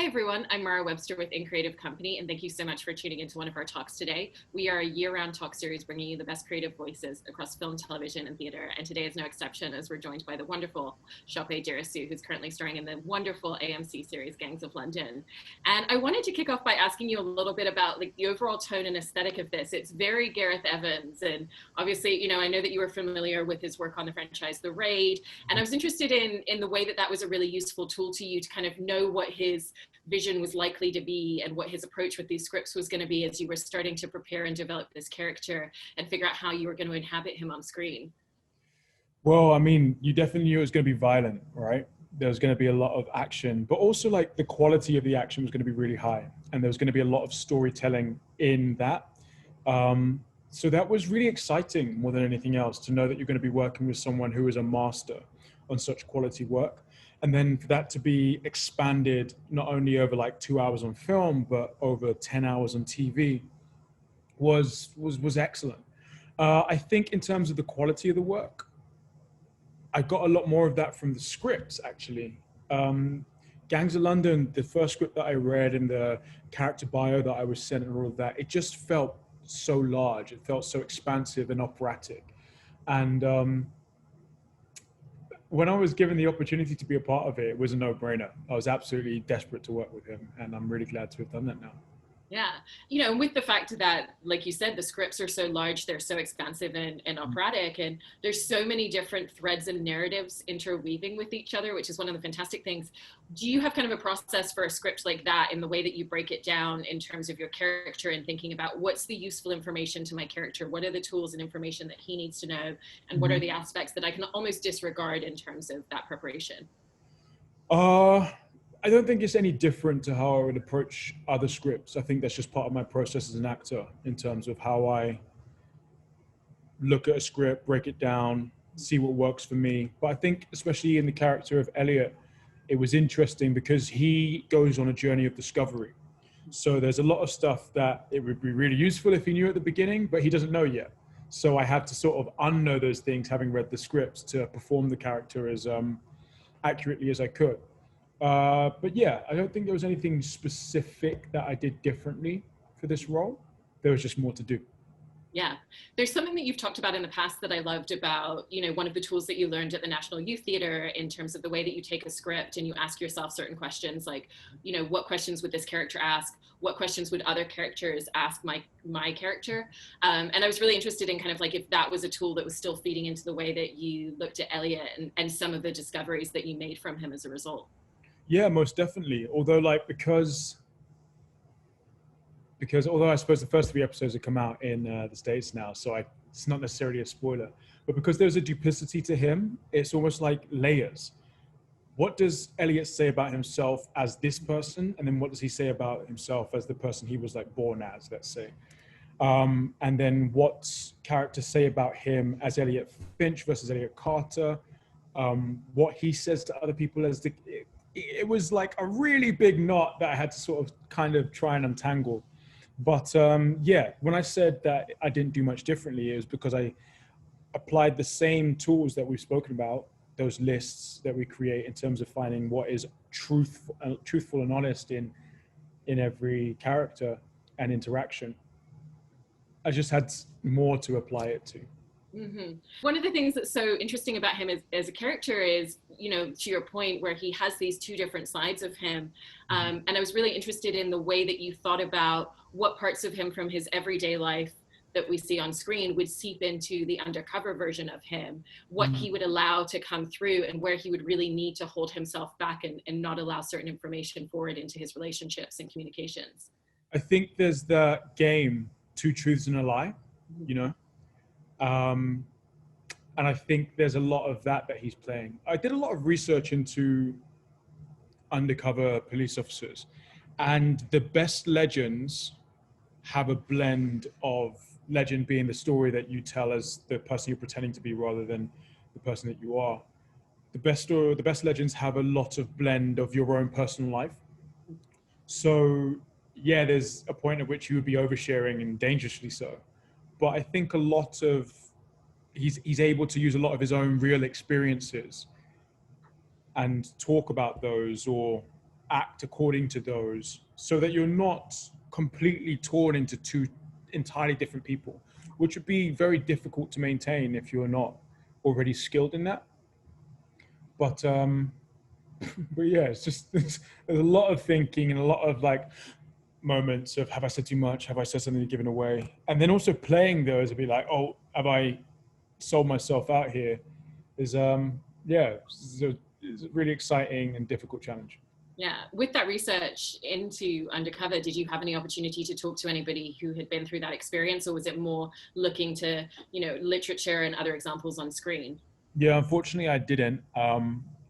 Hi, everyone. I'm Mara Webster with In Creative Company, and thank you so much for tuning into one of our talks today. We are a year-round talk series bringing you the best creative voices across film, television, and theater, and today is no exception as we're joined by the wonderful Ṣọpẹ Dìrísù, who's currently starring in the wonderful AMC series Gangs of London. And I wanted to kick off by asking you a little bit about the overall tone and aesthetic of this. It's very Gareth Evans, and obviously, I know that you were familiar with his work on the franchise The Raid, and I was interested in the way that was a really useful tool to you to kind of know what his vision was likely to be and what his approach with these scripts was going to be as you were starting to prepare and develop this character and figure out how you were going to inhabit him on screen. Well, I mean, you definitely knew it was going to be violent, right? There was going to be a lot of action, but also the quality of the action was going to be really high. And there was going to be a lot of storytelling in that. So that was really exciting more than anything else, to know that you're going to be working with someone who is a master on such quality work. And then for that to be expanded not only over 2 hours on film, but over 10 hours on TV was excellent. I think in terms of the quality of the work, I got a lot more of that from the scripts, actually. Gangs of London, the first script that I read and the character bio that I was sent and all of that, it just felt so large. It felt so expansive and operatic. And when I was given the opportunity to be a part of it, it was a no-brainer. I was absolutely desperate to work with him, and I'm really glad to have done that now. Yeah, and with the fact that, like you said, the scripts are so large, they're so expansive and operatic, and there's so many different threads and narratives interweaving with each other, which is one of the fantastic things. Do you have kind of a process for a script like that in the way that you break it down in terms of your character and thinking about what's the useful information to my character? What are the tools and information that he needs to know? And what are the aspects that I can almost disregard in terms of that preparation? I don't think it's any different to how I would approach other scripts. I think that's just part of my process as an actor in terms of how I look at a script, break it down, see what works for me. But I think especially in the character of Elliot, it was interesting because he goes on a journey of discovery. So there's a lot of stuff that it would be really useful if he knew at the beginning, but he doesn't know yet. So I had to sort of unknow those things, having read the scripts, to perform the character as accurately as I could. But yeah, I don't think there was anything specific that I did differently for this role. There was just more to do. Yeah, there's something that you've talked about in the past that I loved about, one of the tools that you learned at the National Youth Theatre in terms of the way that you take a script and you ask yourself certain questions like, what questions would this character ask? What questions would other characters ask my character? And I was really interested in kind of if that was a tool that was still feeding into the way that you looked at Elliot and some of the discoveries that you made from him as a result. Yeah, most definitely. Although because although I suppose the first 3 episodes have come out in the States now, so it's not necessarily a spoiler, but because there's a duplicity to him, it's almost like layers. What does Elliot say about himself as this person? And then what does he say about himself as the person he was born as, let's say? And then what characters say about him as Elliot Finch versus Elliot Carter? What he says to other people as it was like a really big knot that I had to sort of kind of try and untangle. But yeah, when I said that I didn't do much differently, it was because I applied the same tools that we've spoken about, those lists that we create in terms of finding what is truthful and honest in every character and interaction. I just had more to apply it to. Mm-hmm. One of the things that's so interesting about him as a character is, to your point, where he has these 2 different sides of him. And I was really interested in the way that you thought about what parts of him from his everyday life that we see on screen would seep into the undercover version of him, what he would allow to come through and where he would really need to hold himself back and not allow certain information forward into his relationships and communications. I think there's the game, 2 truths and a lie, and I think there's a lot of that he's playing. I did a lot of research into undercover police officers, and the best legends have a blend of legend being the story that you tell as the person you're pretending to be rather than the person that you are. The best legends have a lot of blend of your own personal life. So yeah, there's a point at which you would be oversharing, and dangerously so. But I think a lot of he's able to use a lot of his own real experiences and talk about those, or act according to those so that you're not completely torn into two entirely different people, which would be very difficult to maintain if you're not already skilled in that. But but yeah, it's just there's a lot of thinking and a lot of like moments of, have I said too much? Have I said something given away? And then also playing those and be like, oh, have I sold myself out here? Is yeah, it's a really exciting and difficult challenge. Yeah, with that research into Undercover, did you have any opportunity to talk to anybody who had been through that experience, or was it more looking to, you know, literature and other examples on screen? Yeah, unfortunately I didn't.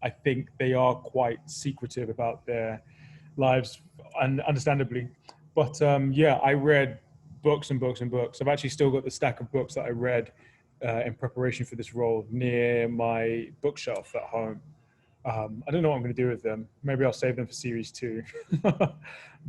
I think they are quite secretive about their lives, and understandably. But yeah, I read books and books and books. I've actually still got the stack of books that I read in preparation for this role near my bookshelf at home. I don't know what I'm going to do with them. Maybe I'll save them for series 2.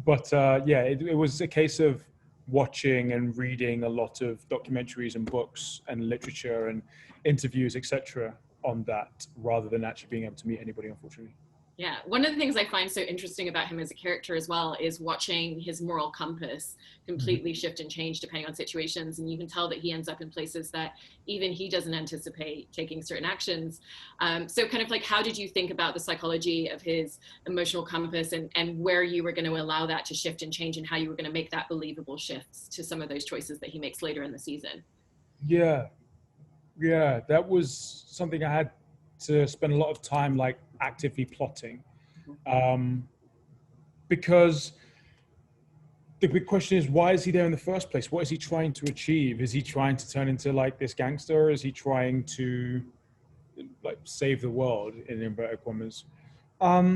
But yeah, it was a case of watching and reading a lot of documentaries and books and literature and interviews, etc., on that, rather than actually being able to meet anybody, unfortunately. Yeah, one of the things I find so interesting about him as a character as well is watching his moral compass completely shift and change depending on situations. And you can tell that he ends up in places that even he doesn't anticipate taking certain actions. So kind of like, how did you think about the psychology of his emotional compass, and where you were going to allow that to shift and change, and how you were going to make that believable shifts to some of those choices that he makes later in the season? Yeah, yeah, that was something I had to spend a lot of time like actively plotting, because the big question is, why is he there in the first place? What is he trying to achieve? Is he trying to turn into like this gangster? Or is he trying to like save the world, in inverted commas? But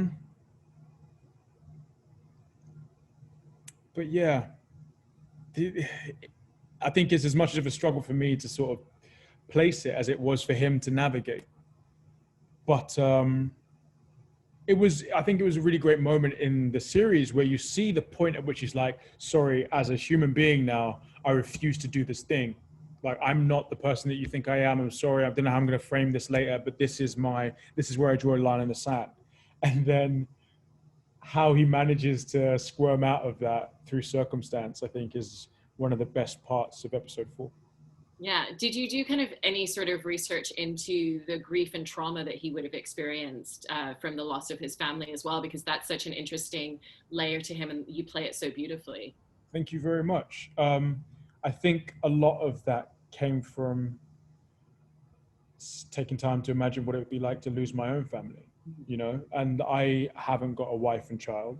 yeah, I think it's as much of a struggle for me to sort of place it as it was for him to navigate. But I think it was a really great moment in the series where you see the point at which he's like, sorry, as a human being now, I refuse to do this thing. Like, I'm not the person that you think I am. I'm sorry. I don't know how I'm going to frame this later, but this is where I draw a line in the sand. And then how he manages to squirm out of that through circumstance, I think, is one of the best parts of episode 4. Yeah. Did you do kind of any sort of research into the grief and trauma that he would have experienced from the loss of his family as well? Because that's such an interesting layer to him, and you play it so beautifully. Thank you very much. I think a lot of that came from taking time to imagine what it would be like to lose my own family, you know, and I haven't got a wife and child,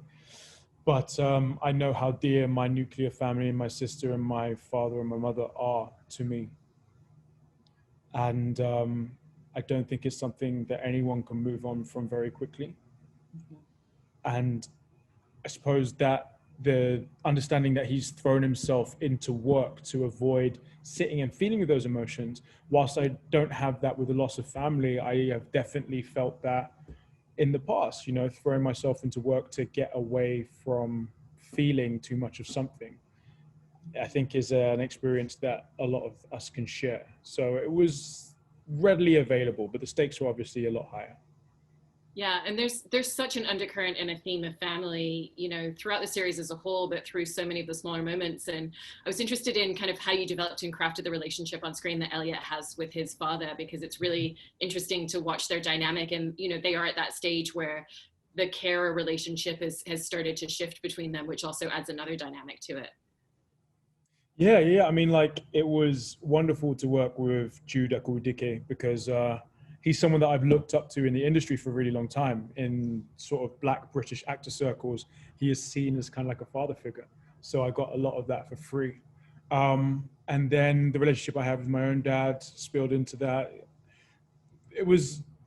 but I know how dear my nuclear family and my sister and my father and my mother are to me. And I don't think it's something that anyone can move on from very quickly. And I suppose that the understanding that he's thrown himself into work to avoid sitting and feeling with those emotions, whilst I don't have that with the loss of family, I have definitely felt that in the past, you know, throwing myself into work to get away from feeling too much of something, I think is an experience that a lot of us can share. So it was readily available, but the stakes were obviously a lot higher. Yeah, and there's such an undercurrent and a theme of family, you know, throughout the series as a whole, but through so many of the smaller moments. And I was interested in kind of how you developed and crafted the relationship on screen that Elliot has with his father, because it's really interesting to watch their dynamic. And, you know, they are at that stage where the carer relationship has started to shift between them, which also adds another dynamic to it. Yeah. I mean, like, it was wonderful to work with Jude Law because he's someone that I've looked up to in the industry for a really long time. In sort of Black British actor circles, he is seen as kind of like a father figure. So I got a lot of that for free. And then the relationship I have with my own dad spilled into that.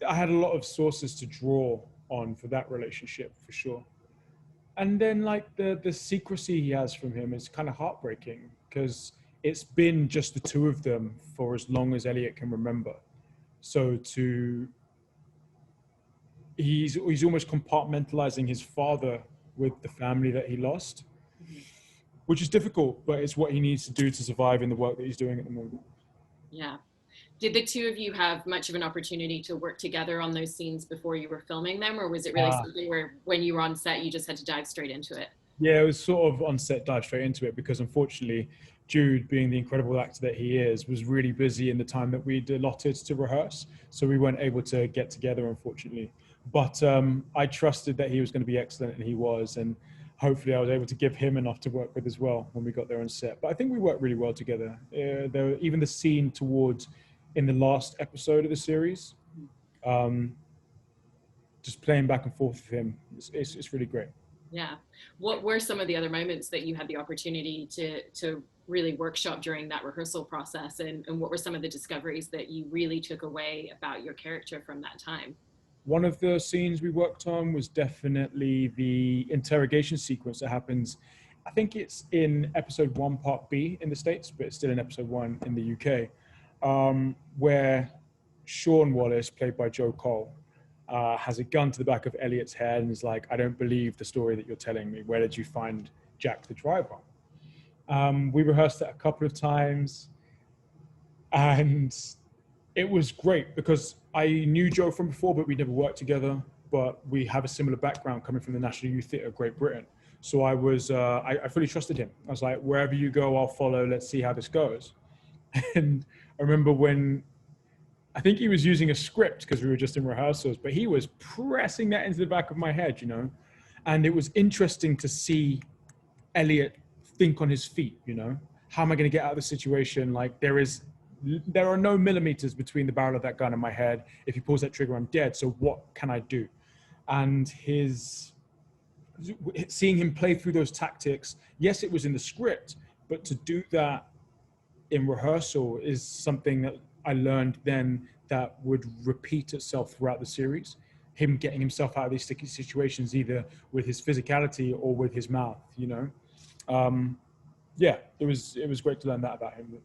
I had a lot of sources to draw on for that relationship, for sure. And then like the secrecy he has from him is kind of heartbreaking, because it's been just the two of them for as long as Elliot can remember. So he's almost compartmentalizing his father with the family that he lost, which is difficult, but it's what he needs to do to survive in the work that he's doing at the moment. Yeah. Did the two of you have much of an opportunity to work together on those scenes before you were filming them, or was it really something where when you were on set, you just had to dive straight into it? Yeah, it was sort of on set, dive straight into it, because unfortunately, Jude, being the incredible actor that he is, was really busy in the time that we'd allotted to rehearse. So we weren't able to get together, unfortunately. But I trusted that he was going to be excellent, and he was. And hopefully I was able to give him enough to work with as well when we got there on set. But I think we worked really well together. Even the scene towards, in the last episode of the series, just playing back and forth with him, it's really great. Yeah. What were some of the other moments that you had the opportunity to really workshop during that rehearsal process? And what were some of the discoveries that you really took away about your character from that time? One of the scenes we worked on was definitely the interrogation sequence that happens. I think it's in episode 1, part B in the States, but it's still in episode 1 in the UK, where Sean Wallace, played by Joe Cole, has a gun to the back of Elliot's head and is like, "I don't believe the story that you're telling me. Where did you find Jack the driver?" We rehearsed it a couple of times, and it was great because I knew Joe from before, but we never worked together. But we have a similar background coming from the National Youth Theatre of Great Britain. So I fully trusted him. I was like, wherever you go, I'll follow. Let's see how this goes. And I remember when, I think he was using a script because we were just in rehearsals, but he was pressing that into the back of my head, you know? And it was interesting to see Elliot think on his feet, you know? How am I going to get out of the situation? Like there are no millimeters between the barrel of that gun and my head. If he pulls that trigger, I'm dead. So what can I do? And seeing him play through those tactics, yes, it was in the script, but to do that in rehearsal is something that I learned then that would repeat itself throughout the series. Him getting himself out of these sticky situations, either with his physicality or with his mouth, you know? Yeah, it was great to learn that about him.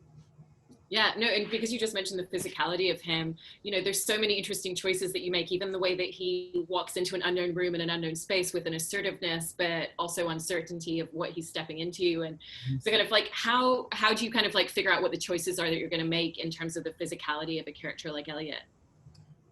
Yeah, no, and because you just mentioned the physicality of him, you know, there's so many interesting choices that you make, even the way that he walks into an unknown room in an unknown space with an assertiveness, but also uncertainty of what he's stepping into. And so kind of like, how do you kind of like figure out what the choices are that you're going to make in terms of the physicality of a character like Elliot?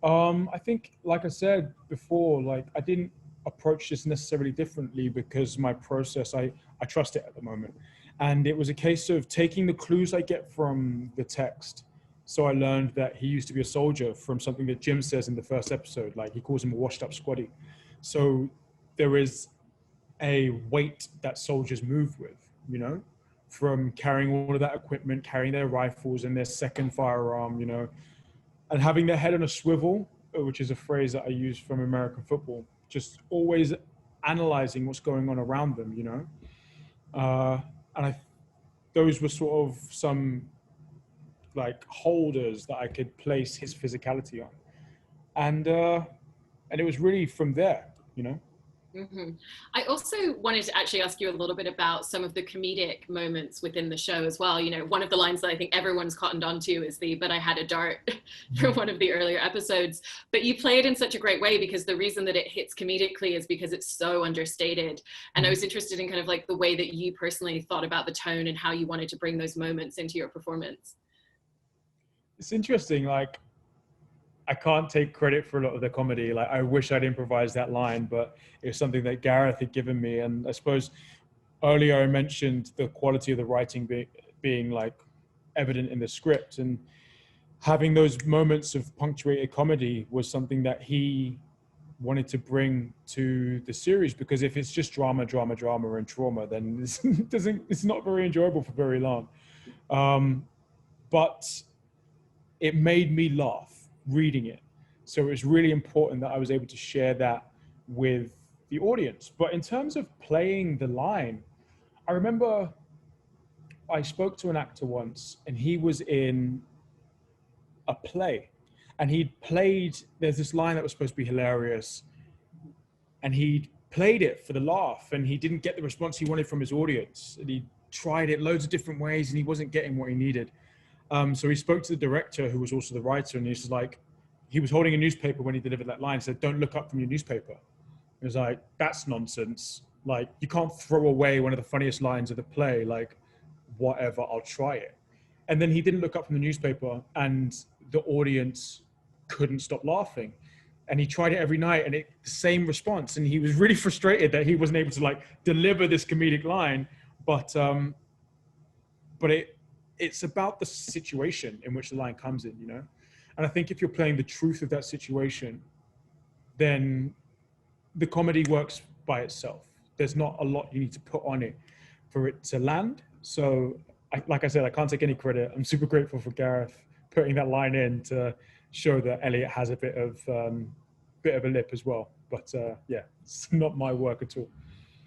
I think, like I said before, like I didn't approach this necessarily differently because my process, I trust it at the moment. And it was a case of taking the clues I get from the text. So I learned that he used to be a soldier from something that Jim says in the first episode, like he calls him a washed up squaddy. So there is a weight that soldiers move with, you know, from carrying all of that equipment, carrying their rifles and their second firearm, you know, and having their head on a swivel, which is a phrase that I use from American football, just always analyzing what's going on around them, you know. And those were sort of some like holders that I could place his physicality on. And it was really from there, you know. Mm-hmm. I also wanted to actually ask you a little bit about some of the comedic moments within the show as well. You know, one of the lines that I think everyone's cottoned onto is "but I had a dart" from one of the earlier episodes. But you play it in such a great way because the reason that it hits comedically is because it's so understated. And I was interested in kind of like the way that you personally thought about the tone and how you wanted to bring those moments into your performance. It's interesting, like I can't take credit for a lot of the comedy. Like I wish I'd improvised that line, but it was something that Gareth had given me. And I suppose earlier I mentioned the quality of the writing being like evident in the script, and having those moments of punctuated comedy was something that he wanted to bring to the series, because if it's just drama, and trauma, then it's not very enjoyable for very long. But it made me laugh reading it. So it was really important that I was able to share that with the audience. But in terms of playing the line, I remember I spoke to an actor once and he was in a play and there's this line that was supposed to be hilarious and he played it for the laugh and he didn't get the response he wanted from his audience. And he tried it loads of different ways and he wasn't getting what he needed. So he spoke to the director, who was also the writer, and he's like, he was holding a newspaper when he delivered that line. He said, "Don't look up from your newspaper." It was like, that's nonsense. Like, you can't throw away one of the funniest lines of the play. Like, whatever, I'll try it. And then he didn't look up from the newspaper, and the audience couldn't stop laughing. And he tried it every night, and the same response. And he was really frustrated that he wasn't able to like deliver this comedic line. But it's about the situation in which the line comes in, you know? And I think if you're playing the truth of that situation, then the comedy works by itself. There's not a lot you need to put on it for it to land. So like I said, I can't take any credit. I'm super grateful for Gareth putting that line in to show that Elliot has a bit of a lip as well. But yeah, it's not my work at all.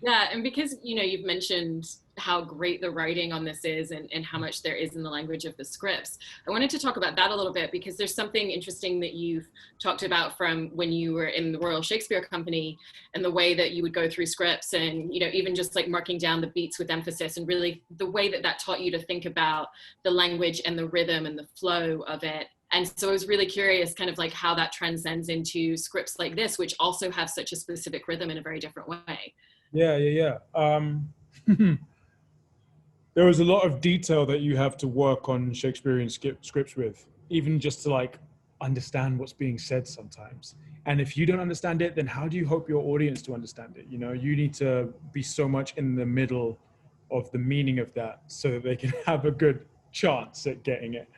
Yeah, and because, you know, you've mentioned how great the writing on this is and how much there is in the language of the scripts, I wanted to talk about that a little bit, because there's something interesting that you've talked about from when you were in the Royal Shakespeare Company, and the way that you would go through scripts and, you know, even just like marking down the beats with emphasis, and really the way that that taught you to think about the language and the rhythm and the flow of it. And so I was really curious kind of like how that transcends into scripts like this, which also have such a specific rhythm in a very different way. Yeah. There was a lot of detail that you have to work on Shakespearean scripts with, even just to like understand what's being said sometimes. And if you don't understand it, then how do you hope your audience to understand it? You know, you need to be so much in the middle of the meaning of that so that they can have a good chance at getting it.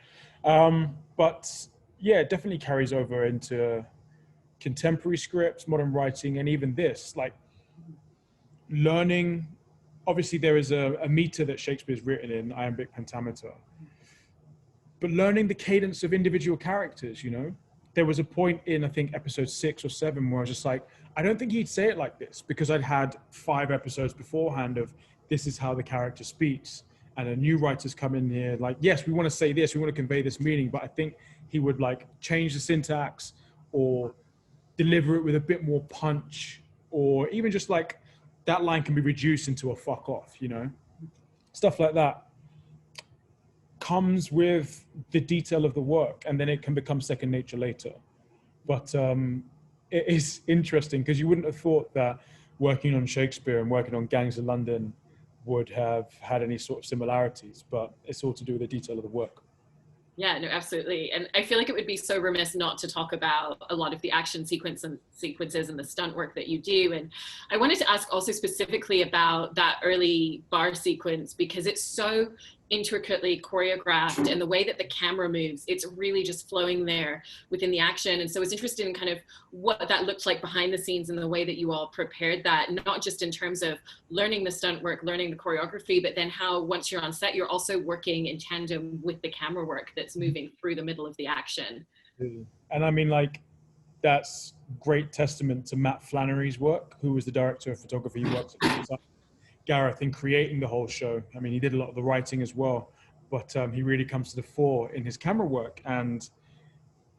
But yeah, it definitely carries over into contemporary scripts, modern writing, and even this, like learning. Obviously there is a meter that Shakespeare's written in, iambic pentameter, but learning the cadence of individual characters, you know, there was a point in, I think episode 6 or 7, where I was just like, I don't think he'd say it like this, because I'd had 5 episodes beforehand of this is how the character speaks. And a new writer's come in here like, yes, we want to say this, we want to convey this meaning, but I think he would like change the syntax or deliver it with a bit more punch, or even just like that line can be reduced into a fuck off, you know? Stuff like that comes with the detail of the work, and then it can become second nature later. But it is interesting, because you wouldn't have thought that working on Shakespeare and working on Gangs of London would have had any sort of similarities, but it's all to do with the detail of the work. Yeah, no, absolutely. And I feel like it would be so remiss not to talk about a lot of the action sequences and the stunt work that you do. And I wanted to ask also specifically about that early bar sequence, because it's so intricately choreographed, and the way that the camera moves, it's really just flowing there within the action. And so I was interested in kind of what that looked like behind the scenes, and the way that you all prepared that, not just in terms of learning the stunt work, learning the choreography, but then how once you're on set, you're also working in tandem with the camera work that's moving through the middle of the action. And I mean, like, that's great testament to Matt Flannery's work, who was the director of photography. He works at Gareth in creating the whole show. I mean, he did a lot of the writing as well, but he really comes to the fore in his camera work. And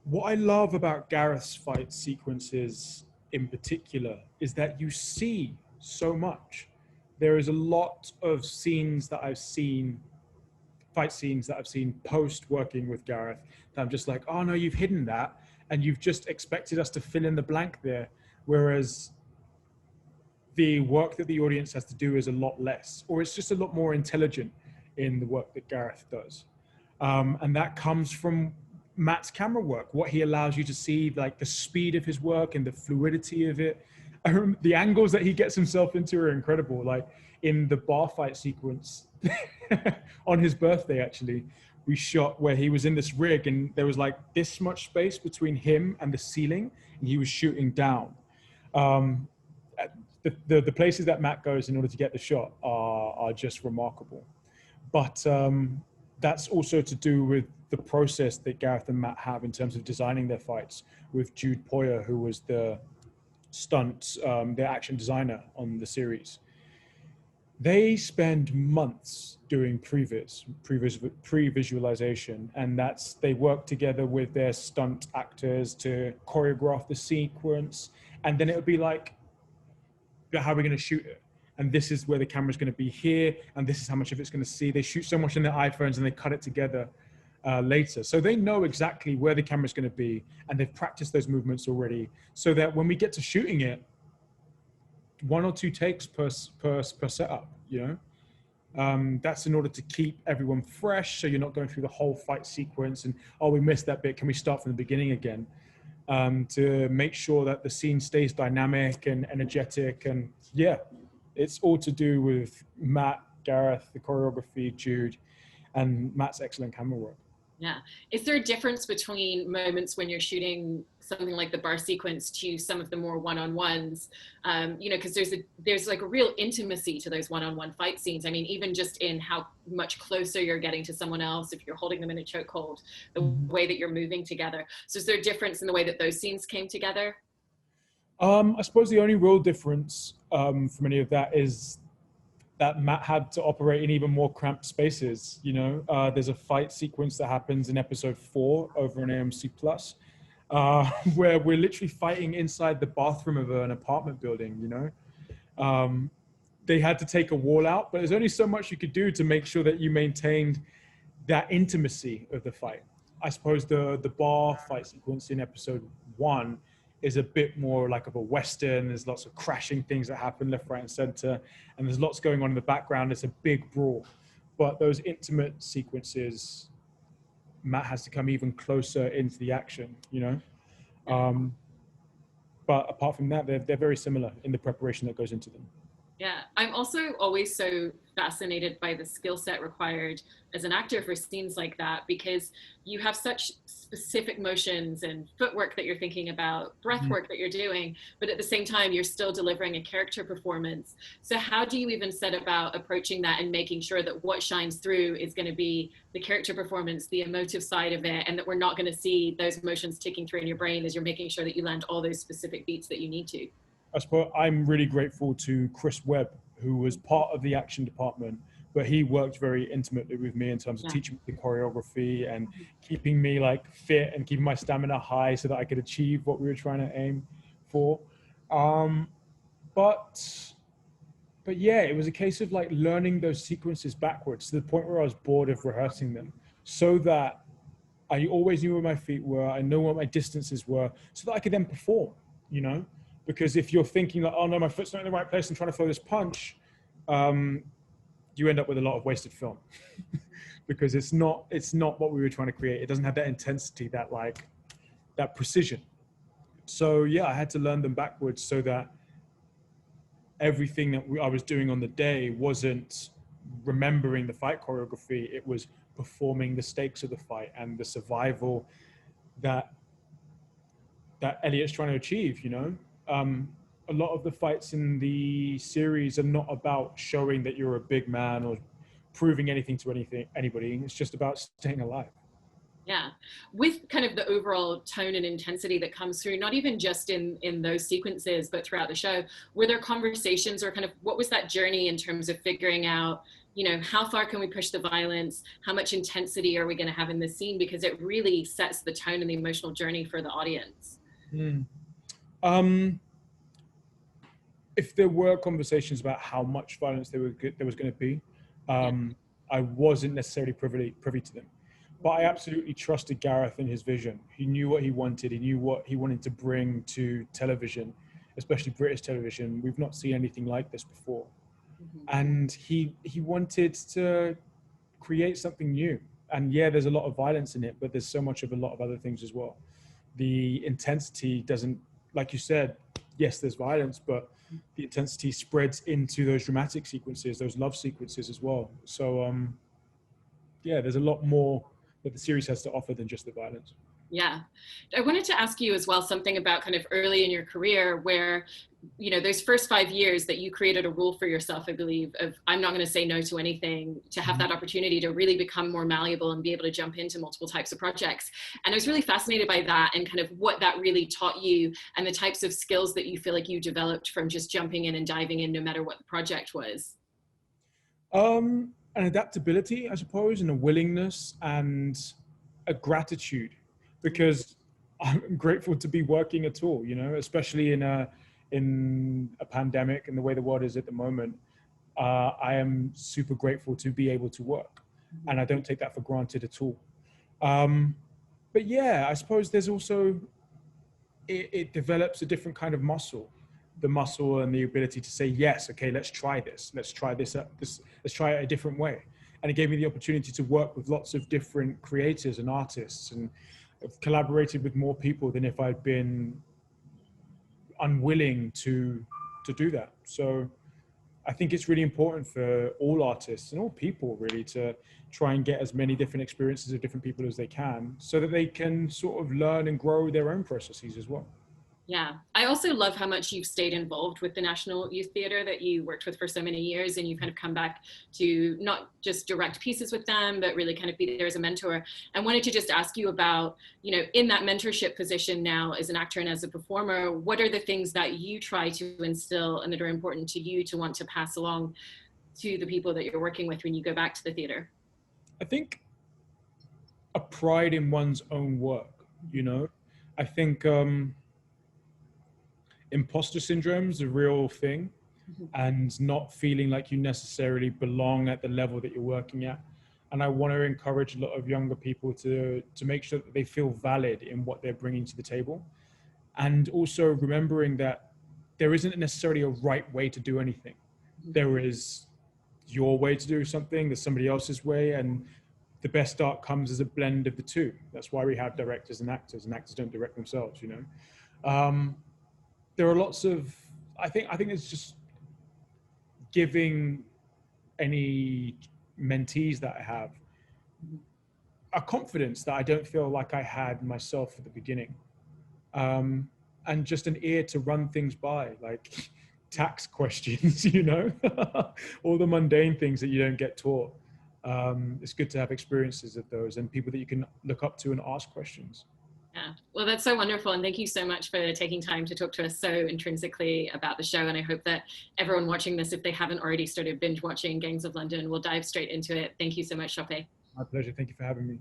what I love about Gareth's fight sequences in particular is that you see so much. There is a lot of scenes that I've seen, fight scenes that I've seen post working with Gareth, that I'm just like, oh no, you've hidden that, and you've just expected us to fill in the blank there. Whereas the work that the audience has to do is a lot less, or it's just a lot more intelligent in the work that Gareth does. And that comes from Matt's camera work, what he allows you to see, like the speed of his work and the fluidity of it. The angles that he gets himself into are incredible. Like in the bar fight sequence on his birthday, actually, we shot where he was in this rig, and there was like this much space between him and the ceiling, and he was shooting down. The places that Matt goes in order to get the shot are just remarkable. But that's also to do with the process that Gareth and Matt have in terms of designing their fights, with Jude Poyer, who was the the action designer on the series. They spend months doing pre-visualization, and they work together with their stunt actors to choreograph the sequence, and then it would be like, how are we going to shoot it? And this is where the camera's going to be here, and this is how much of it's going to see. They shoot so much on their iPhones, and they cut it together later. So they know exactly where the camera's going to be, and they've practiced those movements already, so that when we get to shooting it, 1 or 2 takes per setup, you know? That's in order to keep everyone fresh, so you're not going through the whole fight sequence and, oh, we missed that bit, can we start from the beginning again? To make sure that the scene stays dynamic and energetic. And yeah, it's all to do with Matt, Gareth, the choreography, Jude, and Matt's excellent camera work. Yeah. Is there a difference between moments when you're shooting something like the bar sequence to some of the more one-on-ones? You know, because there's like a real intimacy to those one-on-one fight scenes. I mean, even just in how much closer you're getting to someone else, if you're holding them in a chokehold, the way that you're moving together. So is there a difference in the way that those scenes came together? I suppose the only real difference from any of that is that Matt had to operate in even more cramped spaces. You know, there's a fight sequence that happens in episode 4 over on AMC Plus, where we're literally fighting inside the bathroom of an apartment building. You know, they had to take a wall out, but there's only so much you could do to make sure that you maintained that intimacy of the fight. I suppose the bar fight sequence in episode 1 is a bit more like of a Western. There's lots of crashing things that happen left, right, and center. And there's lots going on in the background. It's a big brawl. But those intimate sequences, Matt has to come even closer into the action, you know? But apart from that, they're very similar in the preparation that goes into them. Yeah, I'm also always so fascinated by the skill set required as an actor for scenes like that, because you have such specific motions and footwork that you're thinking about, breath work that you're doing, but at the same time, you're still delivering a character performance. So how do you even set about approaching that and making sure that what shines through is going to be the character performance, the emotive side of it, and that we're not going to see those emotions ticking through in your brain as you're making sure that you land all those specific beats that you need to? I suppose I'm really grateful to Chris Webb, who was part of the action department, but he worked very intimately with me in terms of teaching me the choreography and keeping me like fit and keeping my stamina high so that I could achieve what we were trying to aim for. But yeah, it was a case of like learning those sequences backwards to the point where I was bored of rehearsing them, so that I always knew where my feet were, I know what my distances were, so that I could then perform, you know? Because if you're thinking like, oh no, my foot's not in the right place, I'm trying to throw this punch, you end up with a lot of wasted film because it's not what we were trying to create. It doesn't have that intensity, that precision. So yeah, I had to learn them backwards so that everything that I was doing on the day wasn't remembering the fight choreography. It was performing the stakes of the fight and the survival that Elliot's trying to achieve, you know? A lot of the fights in the series are not about showing that you're a big man or proving anything to anybody. It's just about staying alive. Yeah, with kind of the overall tone and intensity that comes through, not even just in those sequences, but throughout the show, were there conversations or kind of what was that journey in terms of figuring out, you know, how far can we push the violence? How much intensity are we going to have in the scene? Because it really sets the tone and the emotional journey for the audience. If there were conversations about how much violence there was going to be, I wasn't necessarily privy to them. But I absolutely trusted Gareth and his vision. He knew what he wanted. He knew what he wanted to bring to television, especially British television. We've not seen anything like this before. And he wanted to create something new. And yeah, there's a lot of violence in it, but there's so much of a lot of other things as well. The intensity doesn't, like you said, yes, there's violence, but the intensity spreads into those dramatic sequences, those love sequences as well. So yeah, there's a lot more that the series has to offer than just the violence. Yeah. I wanted to ask you as well something about kind of early in your career where, you know, those first 5 years that you created a rule for yourself, I believe, of I'm not going to say no to anything, to have that opportunity to really become more malleable and be able to jump into multiple types of projects. And I was really fascinated by that and kind of what that really taught you and the types of skills that you feel like you developed from just jumping in and diving in no matter what the project was. An adaptability, I suppose, and a willingness and a gratitude, because I'm grateful to be working at all, you know, especially in a pandemic and the way the world is at the moment. I am super grateful to be able to work, and I don't take that for granted at all. But yeah, I suppose there's also, it develops a different kind of muscle the muscle and the ability to say, yes, okay, let's try this. Let's try this, let's try it a different way. And it gave me the opportunity to work with lots of different creators and artists, and I've collaborated with more people than if I'd been unwilling to do that. So I think it's really important for all artists and all people really to try and get as many different experiences of different people as they can, so that they can sort of learn and grow their own processes as well. Yeah, I also love how much you've stayed involved with the National Youth Theatre that you worked with for so many years, and you kind of come back to not just direct pieces with them, but really kind of be there as a mentor. I wanted to just ask you about, you know, in that mentorship position now as an actor and as a performer, what are the things that you try to instill and that are important to you to want to pass along to the people that you're working with when you go back to the theatre? I think a pride in one's own work, you know. I think imposter syndrome is a real thing, and not feeling like you necessarily belong at the level that you're working at. And I want to encourage a lot of younger people to make sure that they feel valid in what they're bringing to the table. And also remembering that there isn't necessarily a right way to do anything. There is your way to do something, there's somebody else's way, and the best art comes as a blend of the two. That's why we have directors and actors don't direct themselves, you know. There are lots of, I think it's just giving any mentees that I have a confidence that I don't feel like I had myself at the beginning. And just an ear to run things by, like tax questions, you know, all the mundane things that you don't get taught. It's good to have experiences of those and people that you can look up to and ask questions. Yeah, well, that's so wonderful. And thank you so much for taking time to talk to us so intrinsically about the show. And I hope that everyone watching this, if they haven't already started binge watching Gangs of London, will dive straight into it. Thank you so much, Sope. My pleasure. Thank you for having me.